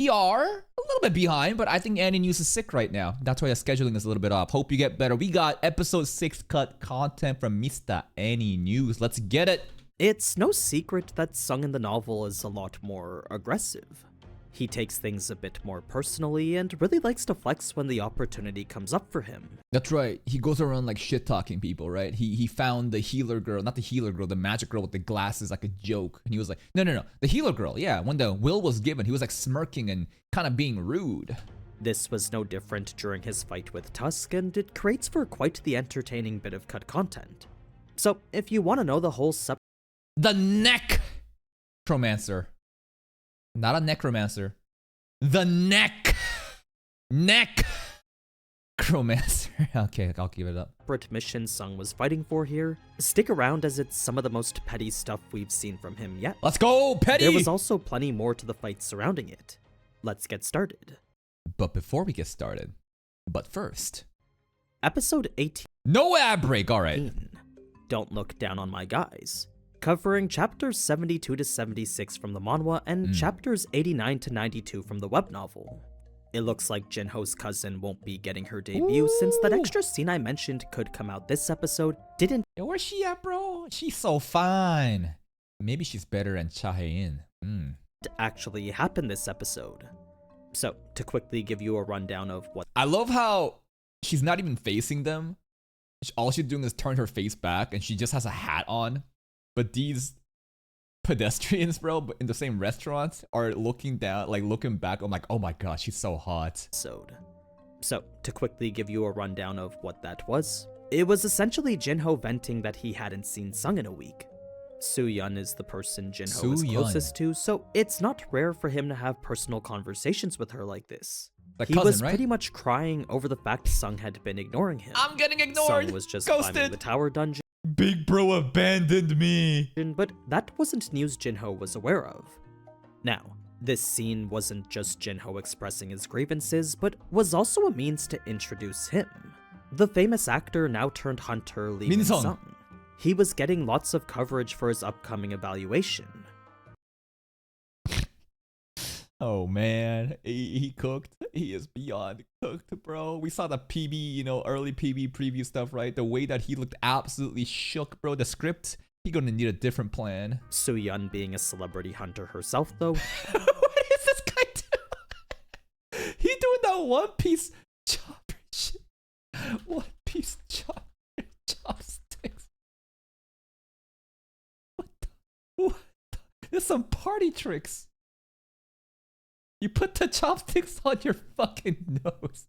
We are a little bit behind, but I think AniNews is sick right now. That's why the scheduling is a little bit off. Hope you get better. We got episode 6 cut content from Mr. AniNews. Let's get it. It's no secret that Sung in the novel is a lot more aggressive. He takes things a bit more personally and really likes to flex when the opportunity comes up for him. That's right. He goes around like shit-talking people, right? He found the healer girl, not the healer girl, the magic girl with the glasses like a joke. And he was like, no. The healer girl, yeah. When the will was given, he was like smirking and kind of being rude. This was no different during his fight with Tusk, and it creates for quite the entertaining bit of cut content. So, if you want to know the whole The necromancer. Not a necromancer. The necromancer. Okay, I'll give it up. separate mission Sung was fighting for here, stick around as it's some of the most petty stuff we've seen from him yet. Let's go, petty! There was also plenty more to the fight surrounding it. Let's get started. But before we get started, but first, Episode 18. no ad break, alright. Don't Look Down on My Guys, covering chapters 72 to 76 from the manhwa and chapters 89 to 92 from the web novel. It looks like Jinho's cousin won't be getting her debut since that extra scene I mentioned could come out this episode didn't. Yo, where's she at, bro? She's so fine. Maybe she's better than Chae-in. Actually happen this episode. So, to quickly give you a rundown of what I love how she's not even facing them. All she's doing is turn her face back and she just has a hat on. But these pedestrians, bro, in the same restaurant are looking down, like looking back. I'm like, oh my god, she's so hot. So, to quickly give you a rundown of what that was, it was essentially Jinho venting that he hadn't seen Sung in a week. Soo-yeon is the person Jinho is closest to, so it's not rare for him to have personal conversations with her like this. Like he cousin, was right? pretty much crying over the fact Sung had been ignoring him. I'm getting ignored. Sung was just Ghosted. climbing the tower dungeon. Big bro abandoned me. But that wasn't news Jinho was aware of. Now, this scene wasn't just Jinho expressing his grievances, but was also a means to introduce him. The famous actor now turned hunter Lee Min-sung. Min-sung. He was getting lots of coverage for his upcoming evaluation. Oh man, he cooked. He is beyond cooked, bro. We saw the PB, early PB preview stuff, right? The way that he looked absolutely shook, bro. The script, he gonna need a different plan. Soo-yeon being a celebrity hunter herself, though. What is this guy doing? He doing that One Piece chopper shit. One Piece chopsticks. What the? There's some party tricks. You put the chopsticks on your fucking nose.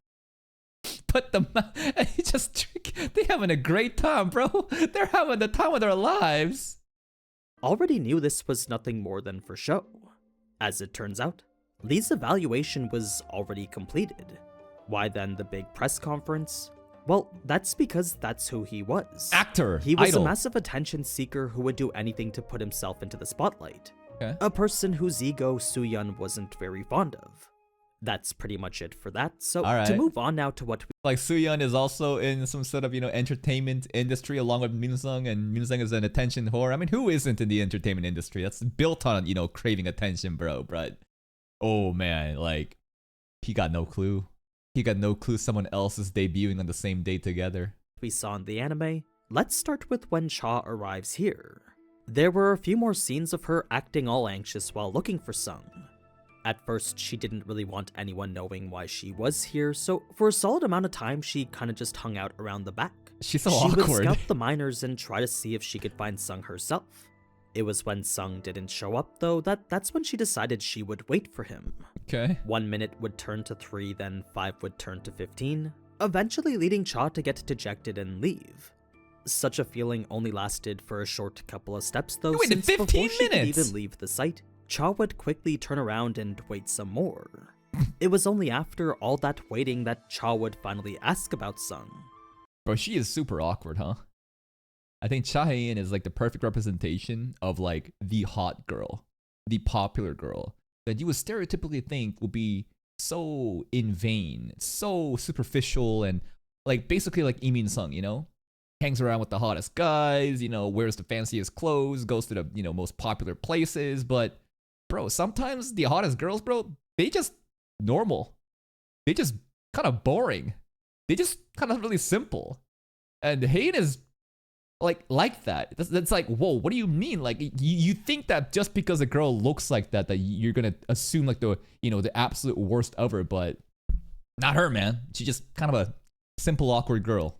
Put them out, and you just drink. They having a great time, bro. They're having the time of their lives. Already knew this was nothing more than for show. As it turns out, Lee's evaluation was already completed. Why then the big press conference? Well, that's because that's who he was. Actor, He was idol. a massive attention seeker who would do anything to put himself into the spotlight. Okay. A person whose ego Soo-yeon wasn't very fond of. That's pretty much it for that, so All right. to move on now to what we Like Soo-yeon is also in some sort of entertainment industry along with Min-sung, and Min-sung is an attention whore. I mean, who isn't in the entertainment industry? That's built on craving attention, bro. But oh man, like he got no clue. He got no clue someone else is debuting on the same day together. saw in the anime, let's start with when Cha arrives here. There were a few more scenes of her acting all anxious while looking for Sung. At first, she didn't really want anyone knowing why she was here, so for a solid amount of time, she kinda just hung out around the back. She's so She awkward. would scout the miners and try to see if she could find Sung herself. It was when Sung didn't show up, though, that's when she decided she would wait for him. Okay. 1 minute would turn to 3, then 5 would turn to 15, eventually leading Cha to get dejected and leave. Such a feeling only lasted for a short couple of steps, though, You waited since 15 before she could minutes! even leave the site, Cha would quickly turn around and wait some more. It was only after all that waiting that Cha would finally ask about Sung. Bro, she is super awkward, huh? I think Chae-in is like the perfect representation of like the hot girl, the popular girl that you would stereotypically think would be so in vain, so superficial, and like basically like Lee Min-sung, hangs around with the hottest guys, wears the fanciest clothes, goes to the most popular places. But bro, sometimes the hottest girls, bro, they just normal. They just kind of boring. They just kind of really simple. And Hayden is like that. That's like, whoa, what do you mean? Like you think that just because a girl looks like that you're gonna assume like the absolute worst ever, but not her, man. She's just kind of a simple, awkward girl.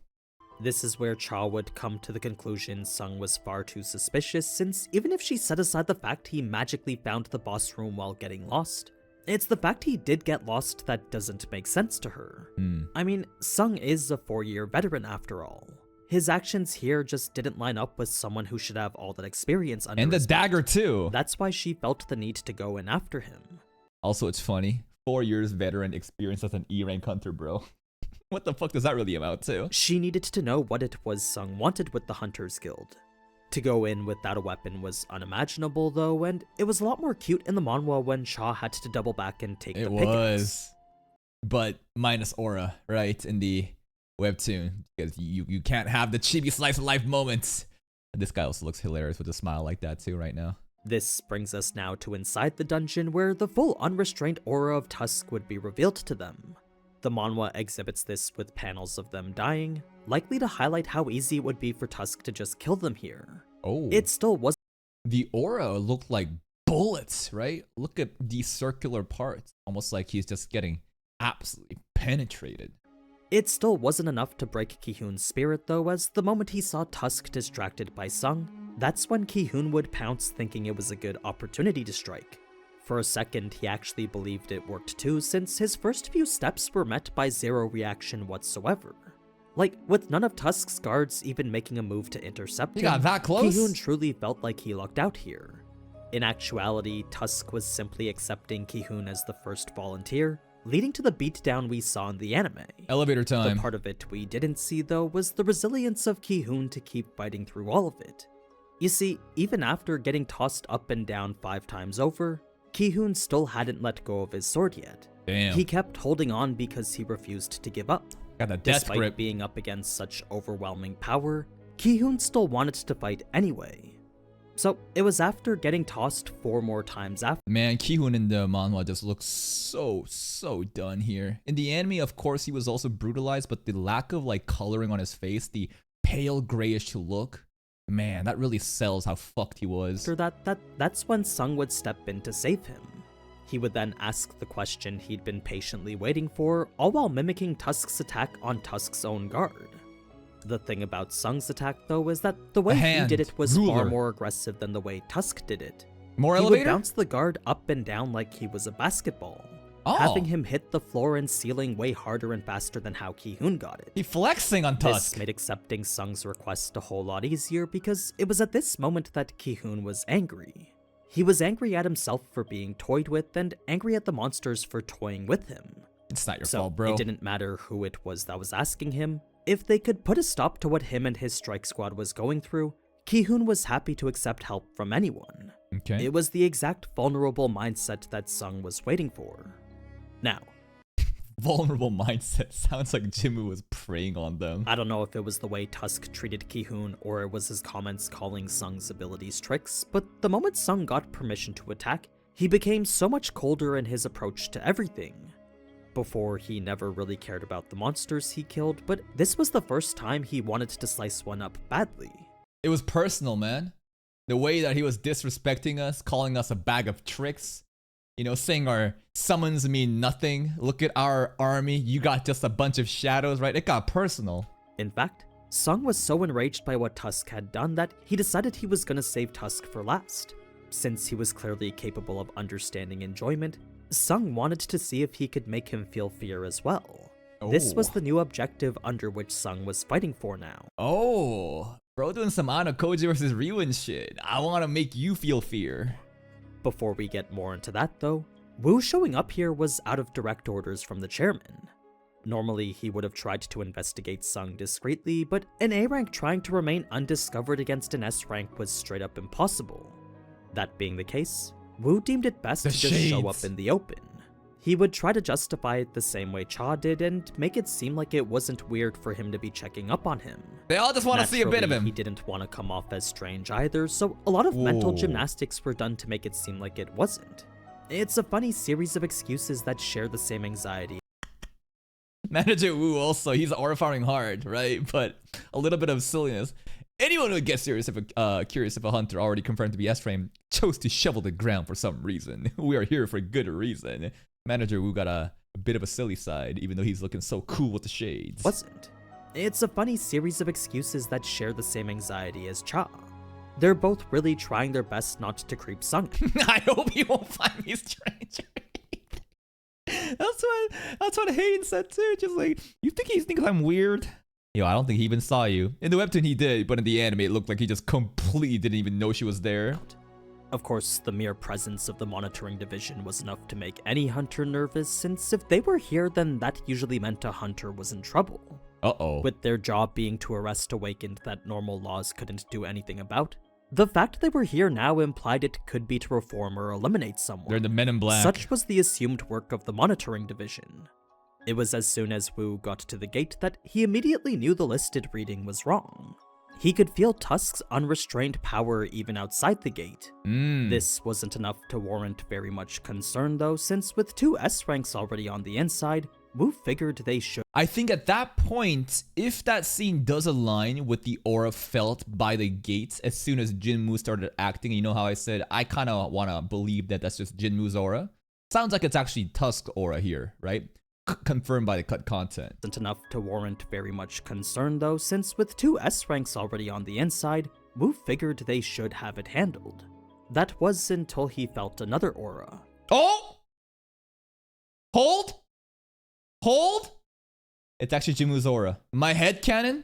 This is where Cha would come to the conclusion Sung was far too suspicious, since even if she set aside the fact he magically found the boss room while getting lost, it's the fact he did get lost that doesn't make sense to her. I mean, Sung is a 4-year veteran after all. His actions here just didn't line up with someone who should have all that experience under And the his dagger belt. too. That's why she felt the need to go in after him. Also, it's funny. 4 years veteran experience as an E rank hunter, bro. What the fuck does that really amount to? She needed to know what it was Sung wanted with the Hunters Guild. To go in without a weapon was unimaginable though, and it was a lot more cute in the manhwa when Cha had to double back and take the pickings. It was. But minus aura, right? In the webtoon. Because you can't have the chibi slice of life moments. And this guy also looks hilarious with a smile like that too right now. This brings us now to inside the dungeon, where the full unrestrained aura of Tusk would be revealed to them. The manhwa exhibits this with panels of them dying, likely to highlight how easy it would be for Tusk to just kill them here. Oh. It still was. The aura looked like bullets, right? Look at these circular parts. Almost like he's just getting absolutely penetrated. It still wasn't enough to break Ki-hoon's spirit though, as the moment he saw Tusk distracted by Sung, that's when Ki-hoon would pounce, thinking it was a good opportunity to strike. For a second, he actually believed it worked too, since his first few steps were met by zero reaction whatsoever. Like, with none of Tusk's guards even making a move to intercept him, got that close? Ki-hoon truly felt like he lucked out here. In actuality, Tusk was simply accepting Ki-hoon as the first volunteer, leading to the beatdown we saw in the anime. Elevator time. The part of it we didn't see though was the resilience of Ki-hoon to keep fighting through all of it. You see, even after getting tossed up and down 5 times over, Ki-hoon still hadn't let go of his sword yet. Damn. He kept holding on because he refused to give up. Got the death Despite grip. being up against such overwhelming power, Ki-hoon still wanted to fight anyway. So it was after getting tossed 4 more times after. Man, Ki-hoon in the manhwa just looks so done here. In the anime, of course, he was also brutalized, but the lack of like coloring on his face, the pale grayish look, man, that really sells how fucked he was. After that's when Sung would step in to save him. He would then ask the question he'd been patiently waiting for, all while mimicking Tusk's attack on Tusk's own guard. The thing about Sung's attack though is that the way he did it was far more aggressive than the way Tusk did it. More he elevator? would bounce the guard up and down like he was a basketball, Oh. having him hit the floor and ceiling way harder and faster than how Ki-hoon got it. He flexing on Tusk. This made accepting Sung's request a whole lot easier because it was at this moment that Ki-hoon was angry. He was angry at himself for being toyed with and angry at the monsters for toying with him. It's not your So fault, bro. it didn't matter who it was that was asking him. If they could put a stop to what him and his strike squad was going through, Ki-hoon was happy to accept help from anyone. Okay. It was the exact vulnerable mindset that Sung was waiting for. Now, Vulnerable mindset. Sounds like Jimmu was preying on them. I don't know if it was the way Tusk treated Ki-hoon or it was his comments calling Sung's abilities tricks, but the moment Sung got permission to attack, he became so much colder in his approach to everything. Before, he never really cared about the monsters he killed, but this was the first time he wanted to slice one up badly. It was personal, man. The way that he was disrespecting us, calling us a bag of tricks, you know, saying our summons mean nothing. Look at our army, you got just a bunch of shadows, right? It got personal. In fact, Sung was so enraged by what Tusk had done that he decided he was gonna save Tusk for last. Since he was clearly capable of understanding enjoyment, Sung wanted to see if he could make him feel fear as well. This was the new objective under which Sung was fighting for now. Oh, bro doing some Ano Koji versus Ryuin shit. I want to make you feel fear. Before we get more into that though, Wu showing up here was out of direct orders from the chairman. Normally, he would have tried to investigate Sung discreetly, but an A rank trying to remain undiscovered against an S rank was straight up impossible. That being the case, Wu deemed it best to just show up in the open. He would try to justify it the same way Cha did and make it seem like it wasn't weird for him to be checking up on him. They all just want to see a bit of him. He didn't want to come off as strange either, so a lot of mental gymnastics were done to make it seem like it wasn't. It's a funny series of excuses that share the same anxiety. Manager Wu also, he's aura farming hard, right? But a little bit of silliness. Anyone who would get curious if a hunter already confirmed to be S-frame chose to shovel the ground for some reason. We are here for good reason. Manager Wu got a bit of a silly side, even though he's looking so cool with the shades. Wasn't. It's a funny series of excuses that share the same anxiety as Cha. They're both really trying their best not to creep Sung. I hope he won't find me stranger. That's what Hayden said too. Just like, you think he thinks I'm weird? Yo, I don't think he even saw you. In the webtoon he did, but in the anime it looked like he just completely didn't even know she was there. Of course, the mere presence of the monitoring division was enough to make any hunter nervous, since if they were here, then that usually meant a hunter was in trouble. Uh-oh. With their job being to arrest Awakened that normal laws couldn't do anything about, the fact they were here now implied it could be to reform or eliminate someone. They're the Men in Black. Such was the assumed work of the monitoring division. It was as soon as Wu got to the gate that he immediately knew the listed reading was wrong. He could feel Tusk's unrestrained power even outside the gate. This wasn't enough to warrant very much concern though, since with 2 S ranks already on the inside, Wu figured they should. I think at that point, if that scene does align with the aura felt by the gates as soon as Jinmu started acting, you know how I said I kind of want to believe that that's just Jinmu's aura? Sounds like it's actually Tusk aura here, right? Confirmed by the cut content. Wasn't enough to warrant very much concern though, since with 2 S ranks already on the inside, Wu figured they should have it handled. That was until he felt another aura. Oh! Hold! Hold! It's actually Jinmu's aura. My headcanon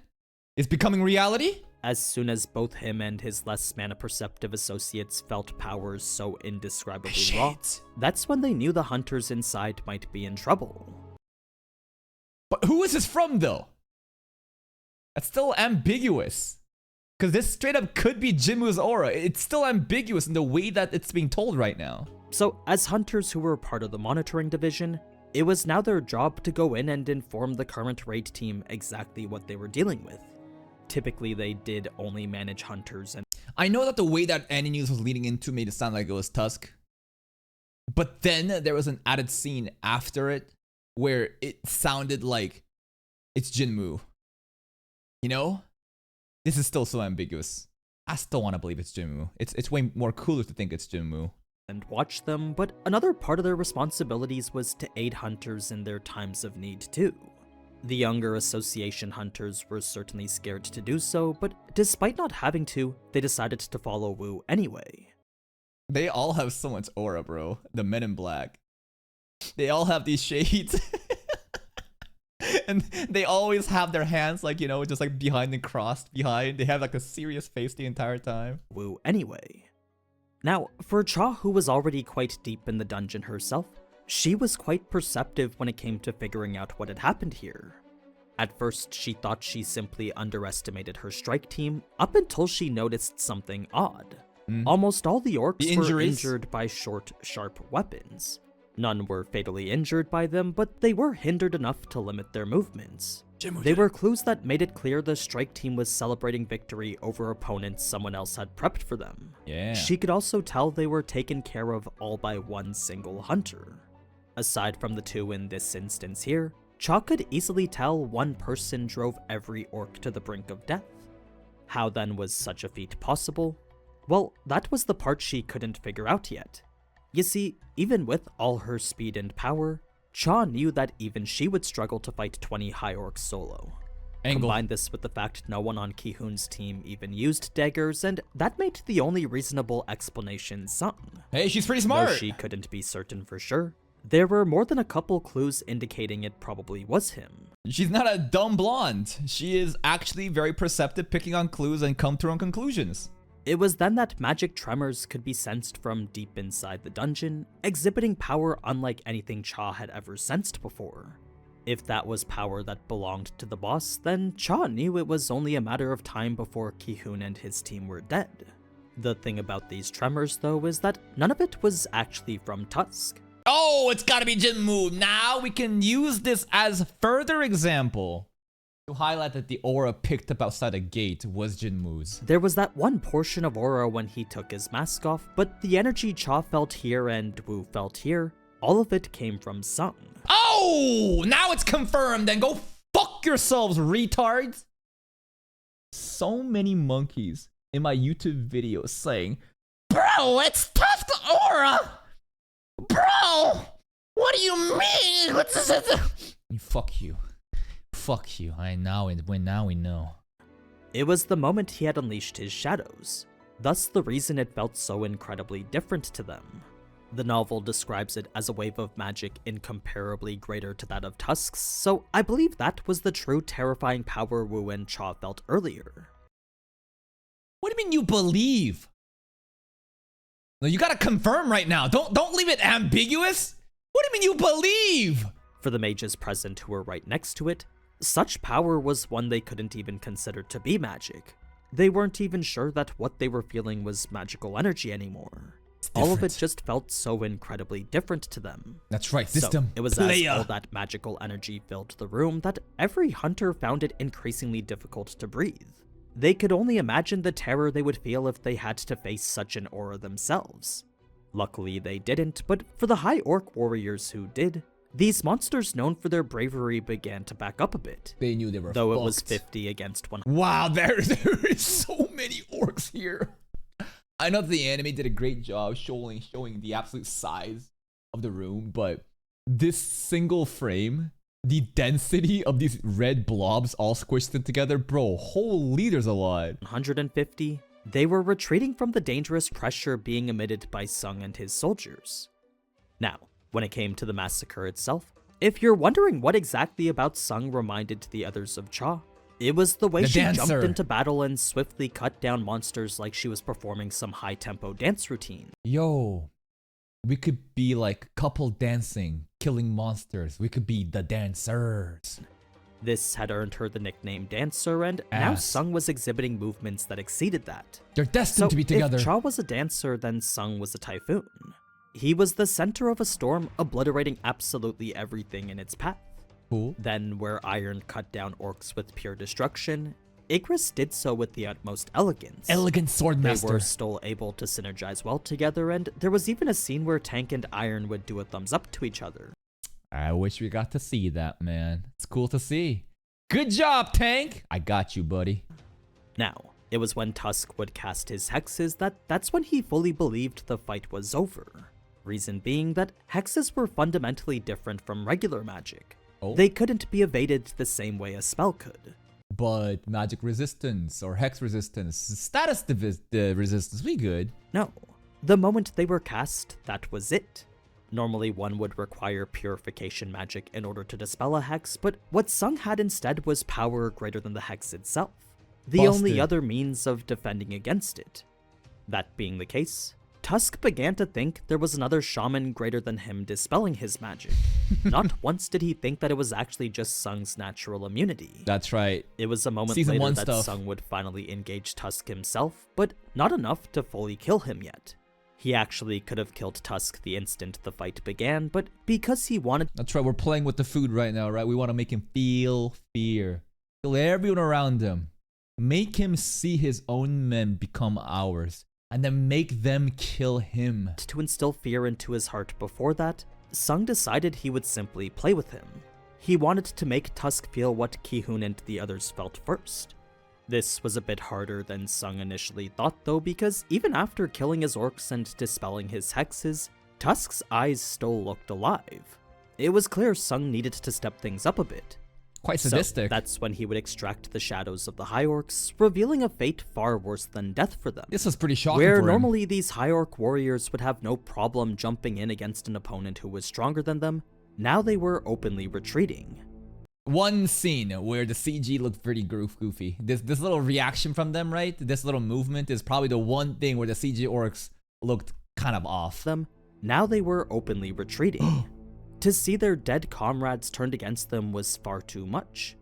is becoming reality? As soon as both him and his less mana-perceptive associates felt powers so indescribably raw, that's when they knew the hunters inside might be in trouble. But who is this from, though? That's still ambiguous. Because this straight up could be Jinmu's aura. It's still ambiguous in the way that it's being told right now. So, as hunters who were part of the monitoring division, it was now their job to go in and inform the current raid team exactly what they were dealing with. Typically, they did only manage hunters and— I know that the way that AniNews was leading into made it sound like it was Tusk. But then there was an added scene after it where it sounded like it's Jinmu. You know? This is still so ambiguous. I still want to believe it's Jinmu. It's way more cooler to think it's Jinmu. And watch them, but another part of their responsibilities was to aid hunters in their times of need too. The younger association hunters were certainly scared to do so, but despite not having to, they decided to follow Wu anyway. They all have so much aura, bro. The Men in Black. They all have these shades. And they always have their hands like, you know, just like behind and crossed behind. They have like a serious face the entire time. Wu anyway. Now, for Cha, who was already quite deep in the dungeon herself, she was quite perceptive when it came to figuring out what had happened here. At first, she thought she simply underestimated her strike team, up until she noticed something odd. Almost all the orcs were injured by short, sharp weapons. None were fatally injured by them, but they were hindered enough to limit their movements. They were clues that made it clear the strike team was celebrating victory over opponents someone else had prepped for them. Yeah. She could also tell they were taken care of all by one single hunter. Aside from the 2 in this instance here, Cha could easily tell one person drove every orc to the brink of death. How then was such a feat possible? Well, that was the part she couldn't figure out yet. You see, even with all her speed and power, Cha knew that even she would struggle to fight 20 high orcs solo. Combine this with the fact no one on Ki-hoon's team even used daggers, and that made the only reasonable explanation Sung. Hey, she's pretty smart! Though she couldn't be certain for sure, there were more than a couple clues indicating it probably was him. She's not a dumb blonde. She is actually very perceptive, picking on clues and come to her own conclusions. It was then that magic tremors could be sensed from deep inside the dungeon, exhibiting power unlike anything Cha had ever sensed before. If that was power that belonged to the boss, then Cha knew it was only a matter of time before Ki-hoon and his team were dead. The thing about these tremors, though, is that none of it was actually from Tusk. Oh, it's gotta be Jinmu. Now we can use this as further example To highlight that the aura picked up outside the gate was Jinwoo's. There was that one portion of aura when he took his mask off, but the energy Cha felt here and Wu felt here, all of it came from Sung. Oh, now it's confirmed. Then go fuck yourselves, retards. So many monkeys in my YouTube videos saying, bro, it's tough to aura. Bro, what do you mean? Fuck you. Fuck you. Now we know. It was the moment he had unleashed his shadows, thus the reason it felt so incredibly different to them. The novel describes it as a wave of magic incomparably greater to that of Tusk's, so I believe that was the true terrifying power Wu and Cha felt earlier. What do you mean you believe? No, you gotta confirm right now. Don't leave it ambiguous. What do you mean you believe? For the mages present who were right next to it, such power was one they couldn't even consider to be magic. They weren't even sure that what they were feeling was magical energy anymore. All of it just felt so incredibly different to them. That's right, So system it was player. as all that magical energy filled the room that every hunter found it increasingly difficult to breathe. They could only imagine the terror they would feel if they had to face such an aura themselves. Luckily they didn't, but for the high orc warriors who did, these monsters known for their bravery began to back up a bit. They knew they were Though fucked. it was 50 against 1. Wow, there is so many orcs here. I know the anime did a great job showing the absolute size of the room, but this single frame, the density of these red blobs all squished in together, bro, holy, there's a lot. 150, they were retreating from the dangerous pressure being emitted by Sung and his soldiers. Now, when it came to the massacre itself, if you're wondering what exactly about Sung reminded the others of Cha, it was the way she jumped into battle and swiftly cut down monsters like she was performing some high-tempo dance routine. Yo, we could be like couple dancing, killing monsters. We could be the dancers. This had earned her the nickname Dancer, and now Sung was exhibiting movements that exceeded that. They're destined to be together. If Cha was a dancer, then Sung was a typhoon. He was the center of a storm, obliterating absolutely everything in its path. Cool. Then, where Iron cut down orcs with pure destruction, Igris did so with the utmost elegance. Elegant swordmaster. They were still able to synergize well together, and there was even a scene where Tank and Iron would do a thumbs up to each other. I wish we got to see that, man. It's cool to see. Good job, Tank! I got you, buddy. Now, it was when Tusk would cast his hexes that's when he fully believed the fight was over. Reason being that hexes were fundamentally different from regular magic. Oh. They couldn't be evaded the same way a spell could. But magic resistance or hex resistance, status resistance, we good. No. The moment they were cast, that was it. Normally one would require purification magic in order to dispel a hex, but what Sung had instead was power greater than the hex itself. The only other means of defending against it. That being the case, Tusk began to think there was another shaman greater than him dispelling his magic. Not once did he think that it was actually just Sung's natural immunity. That's right. It was a moment later that Sung would finally engage Tusk himself, but not enough to fully kill him yet. He actually could have killed Tusk the instant the fight began, but because he wanted— That's right, we're playing with the food right now, right? We want to make him feel fear. Feel everyone around him. Make him see his own men become ours. And then make them kill him. To instill fear into his heart before that, Sung decided he would simply play with him. He wanted to make Tusk feel what Ki-hoon and the others felt first. This was a bit harder than Sung initially thought though, because even after killing his orcs and dispelling his hexes, Tusk's eyes still looked alive. It was clear Sung needed to step things up a bit. Quite sadistic. So that's when he would extract the shadows of the High Orcs, revealing a fate far worse than death for them. This was pretty shocking Where for him. normally these High Orc warriors would have no problem jumping in against an opponent who was stronger than them, now they were openly retreating. One scene where the CG looked pretty goofy. This little reaction from them, right? This little movement is probably the one thing where the CG orcs looked kind of off. Now they were openly retreating. To see their dead comrades turned against them was far too much.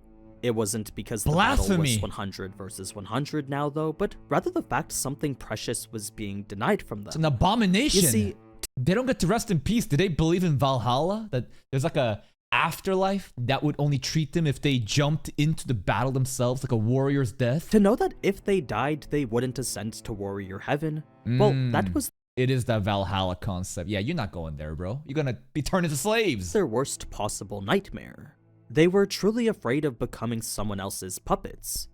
It wasn't because the battle was 100 versus 100 now though, but rather the fact something precious was being denied from them. It's an abomination. You see, they don't get to rest in peace. Do they believe in Valhalla? That there's like a afterlife that would only treat them if they jumped into the battle themselves like a warrior's death? To know that if they died, they wouldn't ascend to warrior heaven, well, that was It is that Valhalla concept. Yeah, you're not going there, bro. You're gonna be turned into slaves. their worst possible nightmare. They were truly afraid of becoming someone else's puppets.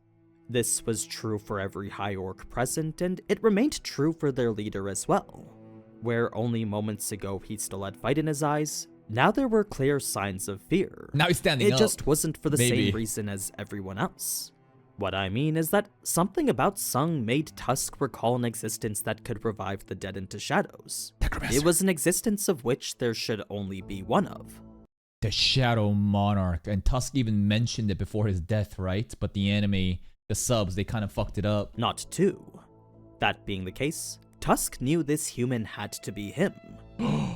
This was true for every High Orc present, and it remained true for their leader as well. Where only moments ago he still had fight in his eyes, now there were clear signs of fear. Now he's standing It up. just wasn't for the Maybe. same reason as everyone else. What I mean is that something about Sung made Tusk recall an existence that could revive the dead into shadows. It was an existence of which there should only be one of. The Shadow Monarch. And Tusk even mentioned it before his death, right? But the anime, the subs, they kind of fucked it up. Not two. That being the case, Tusk knew this human had to be him.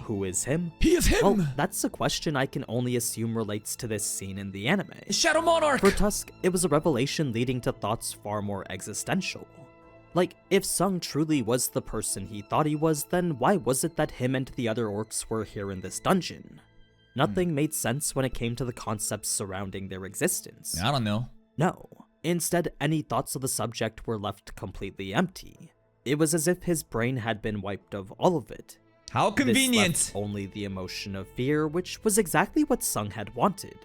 Who is him? He is him! Well, that's a question I can only assume relates to this scene in the anime. Shadow Monarch! For Tusk, it was a revelation leading to thoughts far more existential. Like, if Sung truly was the person he thought he was, then why was it that him and the other orcs were here in this dungeon? Nothing made sense when it came to the concepts surrounding their existence. I don't know. No. Instead, any thoughts of the subject were left completely empty. It was as if his brain had been wiped of all of it. How This convenient! left only the emotion of fear, which was exactly what Sung had wanted.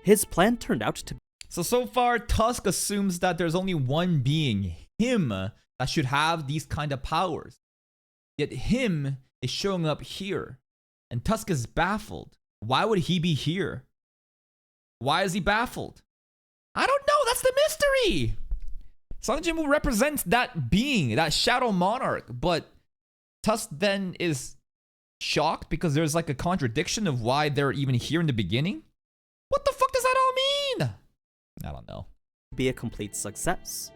His plan turned out to So far, Tusk assumes that there's only one being, him, that should have these kind of powers. Yet him is showing up here. And Tusk is baffled. Why would he be here? Why is he baffled? I don't know, that's the mystery! Sung Jin-woo represents that being, that Shadow Monarch, but Tusk then is shocked because there's like a contradiction of why they're even here in the beginning? What the fuck does that all mean? I don't know. be a complete success.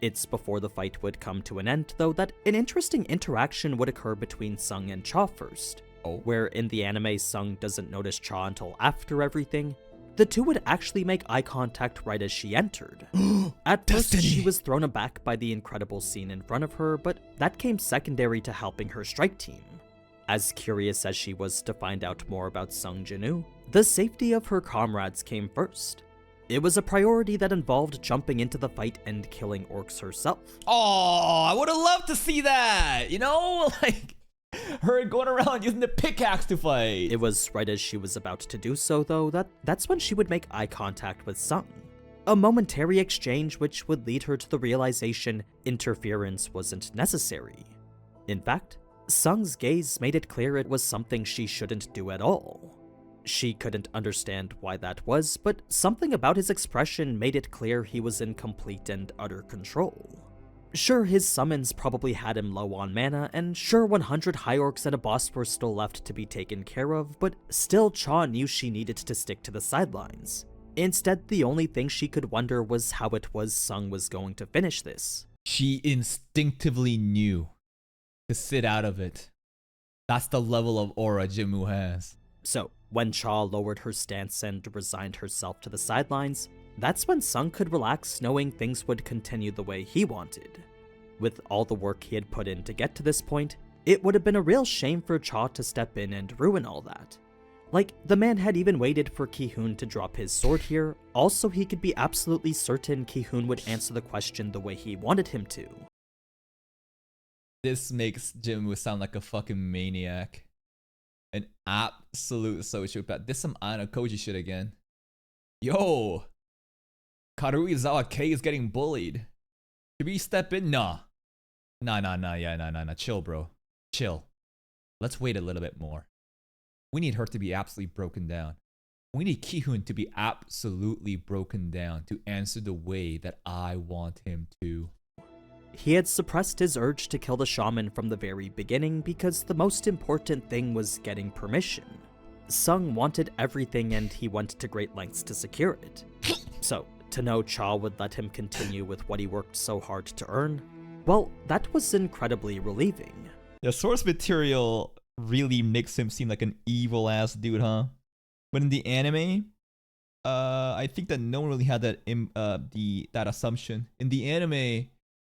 It's before the fight would come to an end, though, that an interesting interaction would occur between Sung and Cha first. Oh. Where in the anime, Sung doesn't notice Cha until after everything. The two would actually make eye contact right as she entered. At first, Destiny. she was thrown aback by the incredible scene in front of her, but that came secondary to helping her strike team. As curious as she was to find out more about Sung Jin-woo, the safety of her comrades came first. It was a priority that involved jumping into the fight and killing orcs herself. Oh, I would have loved to see that. You know, like her going around using the pickaxe to fight. It was right as she was about to do so, though, that's when she would make eye contact with Sung. A momentary exchange which would lead her to the realization interference wasn't necessary. In fact, Sung's gaze made it clear it was something she shouldn't do at all. She couldn't understand why that was, but something about his expression made it clear he was in complete and utter control. Sure, his summons probably had him low on mana, and sure 100 High Orcs and a boss were still left to be taken care of, but still Cha knew she needed to stick to the sidelines. Instead, the only thing she could wonder was how it was Sung was going to finish this. She instinctively knew to sit out of it. That's the level of aura Jin-woo has. So, when Cha lowered her stance and resigned herself to the sidelines, that's when Sung could relax knowing things would continue the way he wanted. With all the work he had put in to get to this point, it would have been a real shame for Cha to step in and ruin all that. Like, the man had even waited for Ki-hoon to drop his sword here, also he could be absolutely certain Ki-hoon would answer the question the way he wanted him to. This makes Jin-woo sound like a fucking maniac. An absolute sociopath. This some Ana Koji shit again. Yo! Karuizawa K is getting bullied. Should we step in? Nah. Nah. Chill, bro. Chill. Let's wait a little bit more. We need her to be absolutely broken down. We need Ki-hoon to be absolutely broken down to answer the way that I want him to. He had suppressed his urge to kill the shaman from the very beginning because the most important thing was getting permission. Sung wanted everything and he went to great lengths to secure it. So, to know Cha would let him continue with what he worked so hard to earn, well, that was incredibly relieving. The source material really makes him seem like an evil ass dude, huh? But in the anime, I think that no one really had that that assumption. In the anime,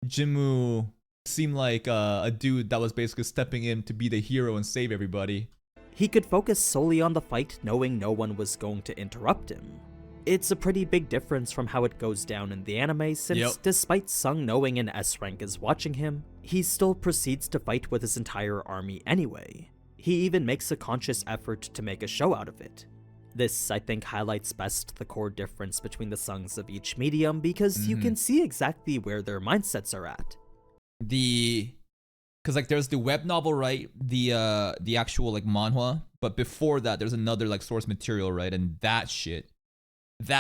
Jin-woo seemed like a dude that was basically stepping in to be the hero and save everybody. he could focus solely on the fight knowing no one was going to interrupt him. It's a pretty big difference from how it goes down in the anime, since despite Sung knowing an S rank is watching him, he still proceeds to fight with his entire army anyway. He even makes a conscious effort to make a show out of it. This, I think, highlights best the core difference between the Sungs of each medium, because you can see exactly where their mindsets are at. Because like there's the web novel, right? The actual like manhwa, but before that there's another like source material, right? And that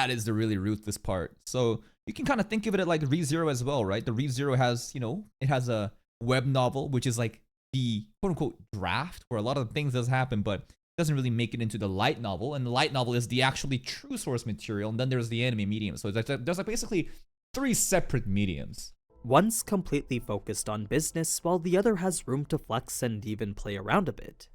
is the really ruthless part. So you can kind of think of it like ReZero as well, right? The ReZero has, it has a web novel, which is like the quote unquote draft where a lot of things does happen, but doesn't really make it into the light novel. And the light novel is the actually true source material. And then there's the anime medium. So there's like basically 3 separate mediums. One's completely focused on business, while the other has room to flex and even play around a bit.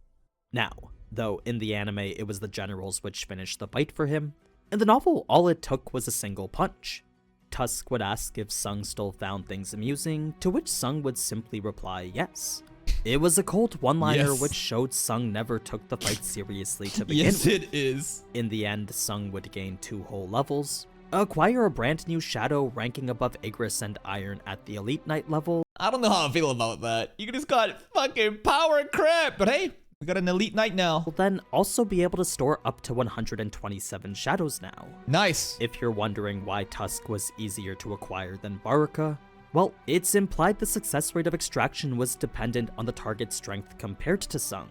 Now, though in the anime it was the generals which finished the fight for him, in the novel all it took was a single punch. Tusk would ask if Sung still found things amusing, to which Sung would simply reply yes. It was a cold one-liner which showed Sung never took the fight seriously to begin with. Yes, it is. In the end, Sung would gain 2 whole levels, acquire a brand new shadow ranking above Igris and Iron at the Elite Knight level. I don't know how I feel about that. You just got fucking power crap, but hey, we got an Elite Knight now. Will then also be able to store up to 127 shadows now. Nice. If you're wondering why Tusk was easier to acquire than Baruka, well, it's implied the success rate of extraction was dependent on the target strength compared to Sung.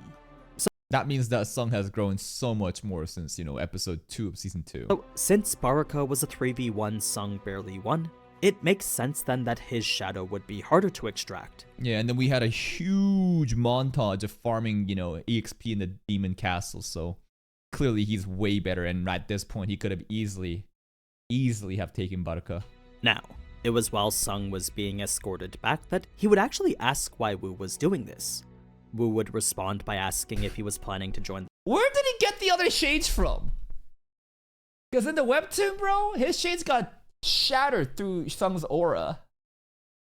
That means that Sung has grown so much more since, episode 2 of season 2. So, since Baruka was a 3v1 Sung barely won, it makes sense then that his shadow would be harder to extract. Yeah, and then we had a huge montage of farming, EXP in the Demon Castle, so clearly he's way better, and at this point he could have easily have taken Baruka. Now, it was while Sung was being escorted back that he would actually ask why Wu was doing this. Wu would respond by asking if he was planning to join. Where did he get the other shades from? Because in the webtoon, bro, his shades got shattered through Sung's aura.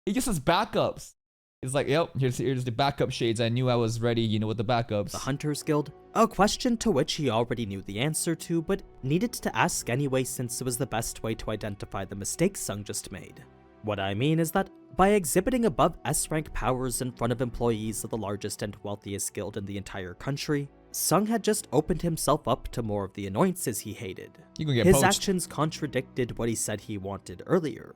He just has backups. He's like, yep, here's the backup shades. I knew I was ready, with the backups. The Hunters Guild? A question to which he already knew the answer to, but needed to ask anyway since it was the best way to identify the mistakes Sung just made. What I mean is that by exhibiting above S-rank powers in front of employees of the largest and wealthiest guild in the entire country, Sung had just opened himself up to more of the annoyances he hated. His actions contradicted what he said he wanted earlier.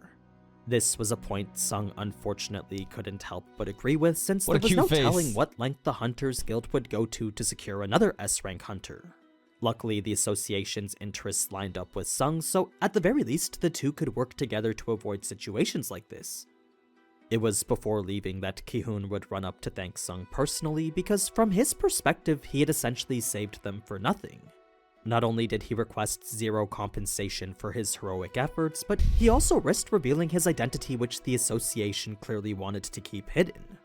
This was a point Sung unfortunately couldn't help but agree with, since there was no telling what length the Hunters Guild would go to secure another S-rank hunter. Luckily, the association's interests lined up with Sung, so at the very least, the two could work together to avoid situations like this. It was before leaving that Ki-hoon would run up to thank Sung personally, because from his perspective, he had essentially saved them for nothing. Not only did he request 0 compensation for his heroic efforts, but he also risked revealing his identity, which the association clearly wanted to keep hidden.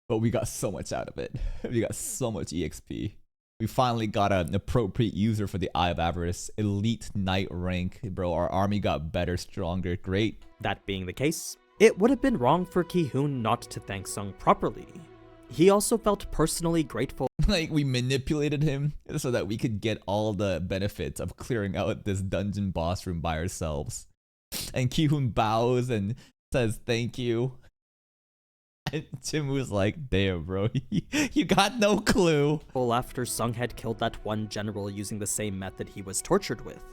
But we got so much out of it. We got so much EXP. We finally got an appropriate user for the Eye of Avarice, Elite Knight rank. Bro, our army got better, stronger, great. That being the case, it would have been wrong for Ki-hoon not to thank Sung properly. He also felt personally grateful. Like, we manipulated him so that we could get all the benefits of clearing out this dungeon boss room by ourselves. And Ki-hoon bows and says thank you. And Jim was like, damn, bro, you got no clue. After Sung had killed that one general using the same method he was tortured with.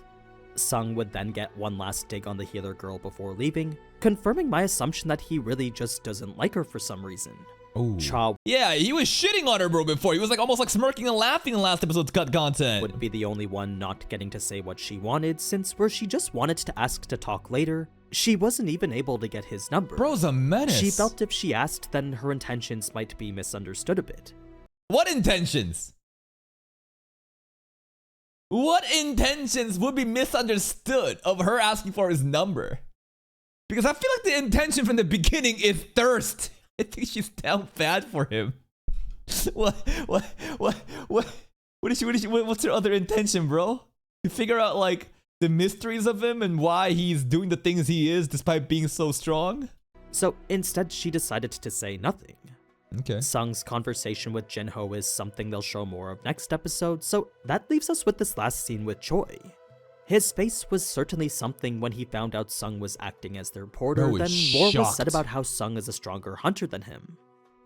Sung would then get one last dig on the healer girl before leaving, confirming my assumption that he really just doesn't like her for some reason. Oh. Cha yeah, he was shitting on her, bro, before. He was like almost like smirking and laughing in last episode's cut content. Would be the only one not getting to say what she wanted, since where she just wanted to ask to talk later, she wasn't even able to get his number. Bro's a menace. She felt if she asked, then her intentions might be misunderstood a bit. What intentions? What intentions would be misunderstood of her asking for his number? Because I feel like the intention from the beginning is thirst. I think she's down bad for him. What's her other intention, bro? To figure out like the mysteries of him and why he's doing the things he is despite being so strong? So instead she decided to say nothing. Okay. Sung's conversation with Jinho is something they'll show more of next episode, so that leaves us with this last scene with Choi. His face was certainly something when he found out Sung was acting as their porter, Bro then was more was shocked. said about how Sung is a stronger hunter than him.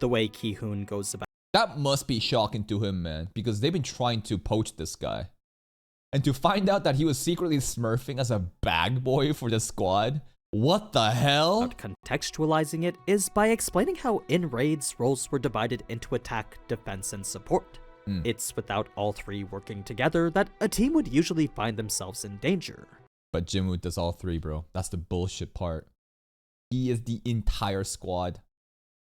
The way Ki-hoon goes about That must be shocking to him, man, because they've been trying to poach this guy. And to find out that he was secretly smurfing as a bag boy for the squad, what the hell? contextualizing it is by explaining how in raids, roles were divided into attack, defense, and support. It's without all three working together that a team would usually find themselves in danger. But Jinwoo does all three, bro. That's the bullshit part. He is the entire squad.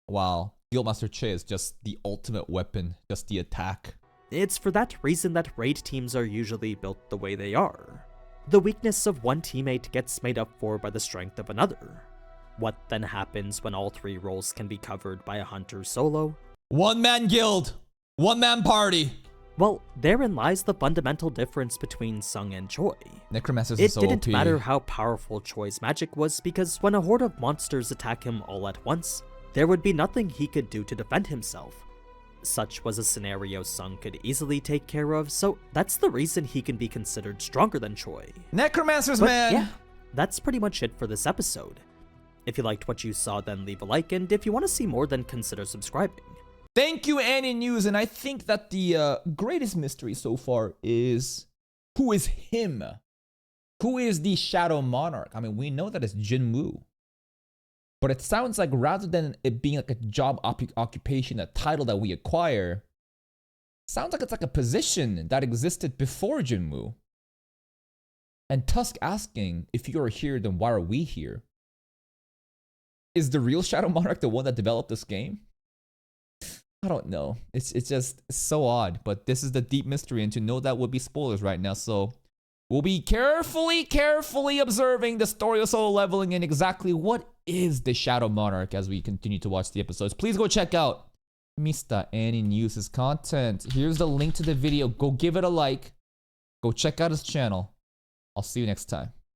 Wow. Guildmaster Che is just the ultimate weapon, just the attack. It's for that reason that raid teams are usually built the way they are. The weakness of one teammate gets made up for by the strength of another. What then happens when all three roles can be covered by a hunter solo? One-man guild! One-man party! Well, therein lies the fundamental difference between Sung and Choi. Necromancers It is so didn't OP. matter how powerful Choi's magic was, because when a horde of monsters attack him all at once, there would be nothing he could do to defend himself. Such was a scenario Sung could easily take care of, so that's the reason he can be considered stronger than Choi. Necromancers, But man! yeah, that's pretty much it for this episode. If you liked what you saw, then leave a like, and if you want to see more, then consider subscribing. Thank you, AniNews, and I think that the greatest mystery so far is who is him? Who is the Shadow Monarch? I mean, we know that it's Jinwoo. But it sounds like rather than it being like a job occupation, a title that we acquire, sounds like it's like a position that existed before Jinwoo. And Tusk asking, if you're here, then why are we here? Is the real Shadow Monarch the one that developed this game? I don't know. It's just so odd. But this is the deep mystery, and to know that would be spoilers right now. So we'll be carefully observing the story of solo leveling and exactly what is the Shadow Monarch as we continue to watch the episodes. Please go check out Mr. AniNews' content. Here's the link to the video. Go give it a like. Go check out his channel. I'll see you next time.